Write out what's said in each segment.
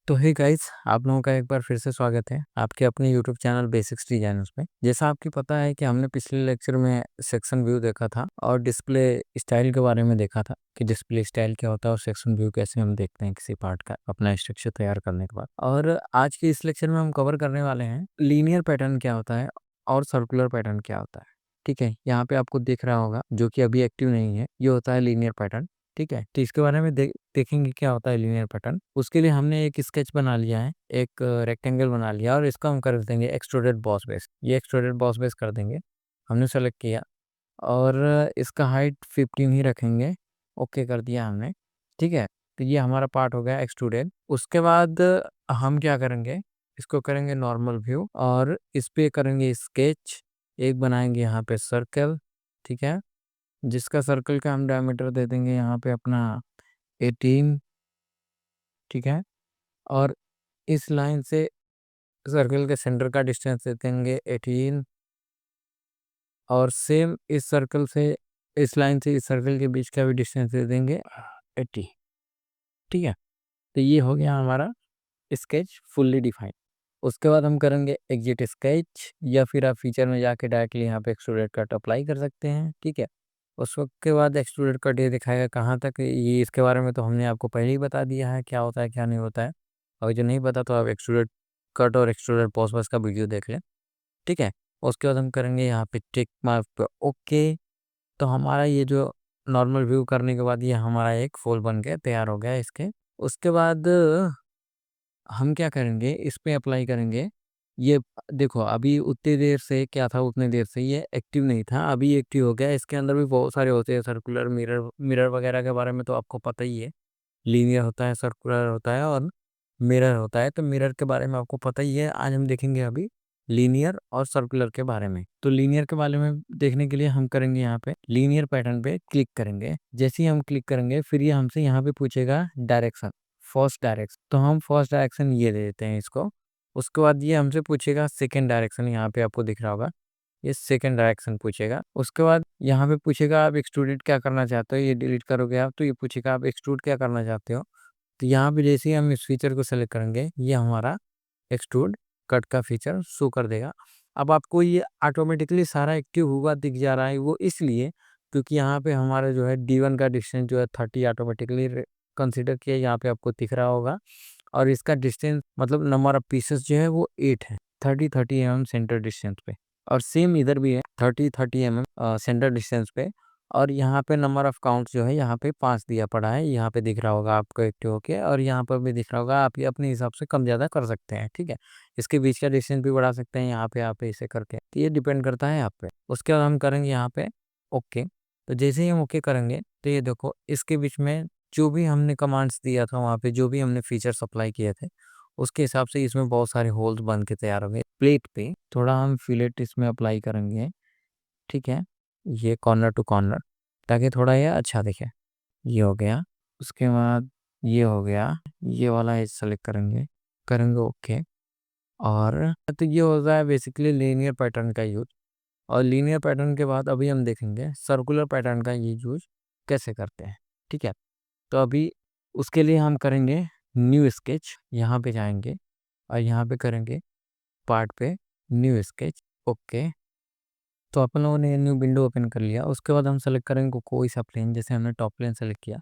तो hey guys, आप लोगों का एक बार फिर से स्वागत है आपके अपने यूट्यूब चैनल बेसिक्स डिजाइनर्स में। जैसा आपकी पता है कि हमने पिछले लेक्चर में सेक्शन व्यू देखा था और डिस्प्ले स्टाइल के बारे में देखा था कि डिस्प्ले स्टाइल क्या होता है और सेक्शन व्यू कैसे हम देखते हैं किसी पार्ट का अपना स्ट्रक्चर तैयार करने के बाद। और आज के इस लेक्चर में हम कवर करने वाले हैं लीनियर पैटर्न क्या होता है और सर्कुलर पैटर्न क्या होता है। ठीक है, यहाँ पे आपको दिख रहा होगा जो कि अभी एक्टिव नहीं है, ये होता है लीनियर पैटर्न। ठीक है, तो इसके बारे में देखेंगे क्या होता है लीनियर पैटर्न। उसके लिए हमने एक स्केच बना लिया है, एक रेक्टेंगल बना लिया और इसको हम कर देंगे एक्सट्रूडेड बॉस बेस। ये एक्सट्रूडेड बॉस बेस कर देंगे, हमने सेलेक्ट किया और इसका हाइट 15 ही रखेंगे। ओके कर दिया हमने। ठीक है, तो ये हमारा पार्ट हो गया एक्सट्रूडेड। उसके बाद हम क्या करेंगे, इसको करेंगे नॉर्मल व्यू और इस पे करेंगे स्केच। एक बनाएंगे यहाँ पे सर्कल। ठीक है, जिसका सर्कल का हम डायमीटर दे देंगे यहाँ पे अपना 18। ठीक है, और इस लाइन से सर्कल के सेंटर का डिस्टेंस दे देंगे 18 और सेम इस सर्कल से इस लाइन से इस सर्कल के बीच का भी डिस्टेंस दे देंगे 80। ठीक है, तो ये हो गया हमारा स्केच फुल्ली डिफाइंड। उसके बाद हम करेंगे एग्जिट स्केच या फिर आप फीचर में जाके डायरेक्टली यहाँ पे एक्सट्रूडेड कट अप्लाई कर सकते हैं। ठीक है, उस वक्त के बाद एक्सट्रूडेड कट ये दिखाएगा कहाँ तक, ये इसके बारे में तो हमने आपको पहले ही बता दिया है क्या होता है क्या नहीं होता है। और जो नहीं पता तो आप एक्सट्रूडेड कट और एक्सट्रूडेड पॉज बस का वीडियो देख लें। ठीक है, उसके बाद हम करेंगे यहाँ पे टिक मार्क पे ओके। तो हमारा ये जो नॉर्मल व्यू करने के बाद ये हमारा एक फूल बन के तैयार हो गया इसके। उसके बाद हम क्या करेंगे, इस पे अप्लाई करेंगे। ये देखो अभी उतनी देर से क्या था, उतने देर से ये एक्टिव नहीं था, अभी एक्टिव हो गया। इसके अंदर भी बहुत सारे होते हैं, सर्कुलर मिरर मिरर वगैरह के बारे में तो आपको पता ही है। लीनियर होता है, सर्कुलर होता है और मिरर होता है। तो मिरर के बारे में आपको पता ही है। आज हम देखेंगे अभी लीनियर और सर्कुलर के बारे में। तो लीनियर के बारे में देखने के लिए हम करेंगे यहाँ पे लीनियर पैटर्न पे क्लिक करेंगे। जैसे ही हम क्लिक करेंगे फिर ये हमसे यहाँ पे पूछेगा डायरेक्शन, फर्स्ट डायरेक्शन। तो हम फर्स्ट डायरेक्शन ये दे देते हैं इसको। उसके बाद ये हमसे पूछेगा सेकेंड डायरेक्शन, यहाँ पे आपको दिख रहा होगा ये सेकेंड डायरेक्शन पूछेगा। उसके बाद यहाँ पे पूछेगा आप एक्सट्रूडेड क्या करना चाहते हो, ये डिलीट करोगे आप तो ये पूछेगा आप एक्सट्रूड क्या करना चाहते हो। तो यहाँ पे जैसे ही हम इस फीचर को सेलेक्ट करेंगे ये हमारा एक्सट्रूड कट का फीचर शो कर देगा। अब आपको ये ऑटोमेटिकली सारा एक्टिव हुआ दिख जा रहा है, वो इसलिए क्योंकि यहाँ पे हमारा जो है D1 का डिस्टेंस जो है 30 ऑटोमेटिकली कंसीडर किया, यहाँ पे आपको दिख रहा होगा। और इसका डिस्टेंस मतलब नंबर ऑफ पीसेस जो है वो 8 है, 30 mm सेंटर डिस्टेंस पे। और सेम इधर भी है 30 mm सेंटर डिस्टेंस पे। और यहाँ पे नंबर ऑफ काउंट जो है यहाँ पे 5 दिया पड़ा है, यहाँ पे दिख रहा होगा आपको एक्टिव होके। और यहाँ पर भी दिख रहा होगा, आप ये अपने हिसाब से कम ज़्यादा कर सकते हैं। ठीक है, इसके बीच का डिस्टेंस भी बढ़ा सकते हैं यहाँ पे इसे करके, तो ये डिपेंड करता है आप पे। उसके बाद हम करेंगे यहाँ पे ओके। तो जैसे ही हम ओके करेंगे तो ये देखो इसके बीच में जो भी हमने कमांड्स दिया था, वहाँ पे जो भी हमने फीचर्स अप्लाई किए थे उसके हिसाब से इसमें बहुत सारे होल्स बन के तैयार होंगे। प्लेट पे थोड़ा हम फिलेट इसमें अप्लाई करेंगे। ठीक है, ये कॉर्नर टू कॉर्नर ताकि थोड़ा ये अच्छा दिखे। ये हो गया। उसके बाद ये हो गया, ये वाला एज सेलेक्ट करेंगे, करेंगे ओके। और तो ये होता है बेसिकली लीनियर पैटर्न का यूज। और लीनियर पैटर्न के बाद अभी हम देखेंगे सर्कुलर पैटर्न का ये यूज कैसे करते हैं। ठीक है, तो अभी उसके लिए हम करेंगे न्यू स्केच, यहाँ पे जाएंगे और यहाँ पे करेंगे पार्ट पे न्यू स्केच ओके। तो अपन लोगों ने न्यू विंडो ओपन कर लिया। उसके बाद हम सेलेक्ट करेंगे कोई सा प्लेन, जैसे हमने टॉप प्लेन सेलेक्ट किया।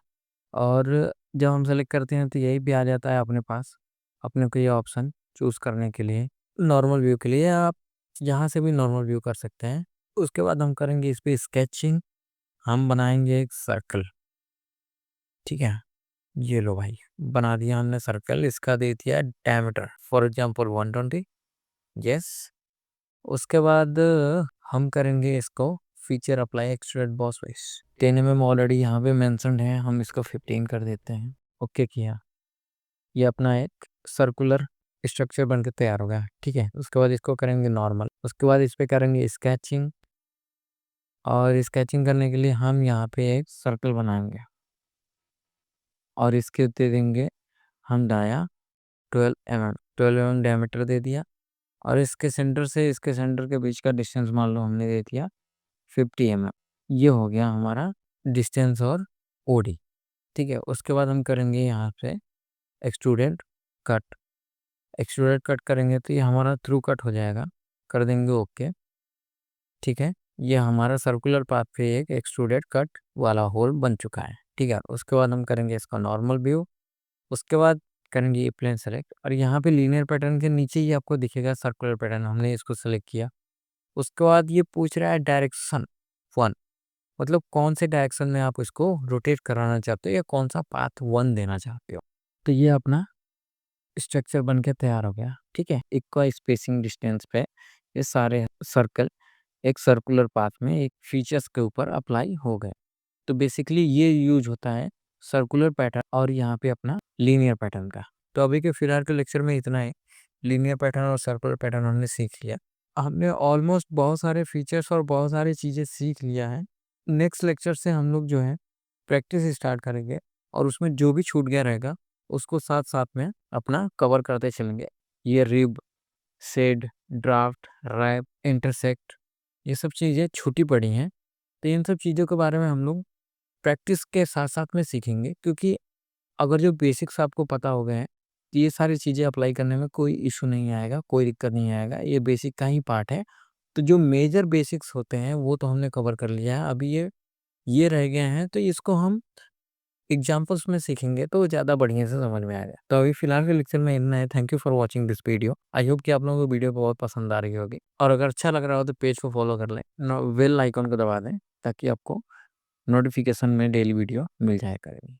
और जब हम सेलेक्ट करते हैं तो यही भी आ जाता है अपने पास, अपने को ये ऑप्शन चूज़ करने के लिए नॉर्मल व्यू के लिए। आप यहाँ से भी नॉर्मल व्यू कर सकते हैं। उसके बाद हम करेंगे इस पे स्केचिंग, हम बनाएंगे एक सर्कल। ठीक है, ये लो भाई बना दिया हमने सर्कल, इसका दे दिया डायमीटर फॉर एग्जांपल 120। यस, उसके बाद हम करेंगे इसको feature apply extruded boss base 10 mm already यहाँ पे मेंशन्ड है, हम इसको 15 कर देते हैं। ओके किया, ये अपना एक सर्कुलर स्ट्रक्चर बन के तैयार हो गया। ठीक है, उसके बाद इसको करेंगे नॉर्मल। उसके बाद इस पे करेंगे स्केचिंग और स्केचिंग करने के लिए हम यहाँ पे एक सर्कल बनाएंगे और इसके दे देंगे हम डाया 12 mm डायमीटर दे दिया। और इसके सेंटर से इसके सेंटर के बीच का डिस्टेंस मान लो हमने दे दिया 50 mm। ये हो गया हमारा डिस्टेंस और ओडी। ठीक है, उसके बाद हम करेंगे यहाँ पे एक्सट्रूडेड कट, एक्सट्रूडेड कट करेंगे तो ये हमारा थ्रू कट हो जाएगा, कर देंगे ओके। ठीक है, ये हमारा सर्कुलर पाथ पे एक एक्सट्रूडेड कट वाला होल बन चुका है। ठीक है, उसके बाद हम करेंगे इसका नॉर्मल व्यू, उसके बाद करेंगे ये प्लेन सेलेक्ट, और यहाँ पे लीनियर पैटर्न के नीचे ही आपको दिखेगा सर्कुलर पैटर्न, हमने इसको सेलेक्ट किया। उसके बाद ये पूछ रहा है डायरेक्शन 1, मतलब कौन से डायरेक्शन में आप इसको रोटेट कराना चाहते हो या कौन सा पाथ 1 देना चाहते हो। तो ये अपना स्ट्रक्चर बन के तैयार हो गया। ठीक है, इक्वल स्पेसिंग डिस्टेंस पे ये सारे सर्कल एक सर्कुलर पाथ में एक फीचर्स के ऊपर अप्लाई हो गए। तो बेसिकली ये यूज होता है सर्कुलर पैटर्न और यहाँ पे अपना लीनियर पैटर्न का। तो अभी के फिलहाल के लेक्चर में इतना ही, लीनियर पैटर्न और सर्कुलर पैटर्न हमने सीख लिया। हमने ऑलमोस्ट बहुत सारे फीचर्स और बहुत सारी चीज़ें सीख लिया है। नेक्स्ट लेक्चर से हम लोग जो है प्रैक्टिस स्टार्ट करेंगे और उसमें जो भी छूट गया रहेगा उसको साथ साथ में अपना कवर करते चलेंगे। ये rib, shade, draft, wrap, intersect, ये सब चीज़ें छूटी पड़ी हैं। तो इन सब चीज़ों के बारे में हम लोग प्रैक्टिस के साथ साथ में सीखेंगे, क्योंकि अगर जो बेसिक्स आपको पता हो गए हैं तो ये सारी चीज़ें अप्लाई करने में कोई इशू नहीं आएगा, कोई दिक्कत नहीं आएगा, ये बेसिक का ही पार्ट है। तो जो मेजर बेसिक्स होते हैं वो तो हमने कवर कर लिया है, अभी ये रह गए हैं, तो इसको हम एग्जाम्पल्स में सीखेंगे तो ज़्यादा बढ़िया से समझ में आएगा। तो अभी फिलहाल के लेक्चर में इतना है। Thank you for watching this video. I hope कि आप लोगों को वीडियो बहुत पसंद आ रही होगी, और अगर अच्छा लग रहा हो तो पेज को फॉलो कर लें, बेल आइकन को दबा दें ताकि आपको नोटिफिकेशन में डेली वीडियो मिल जाया करेगी।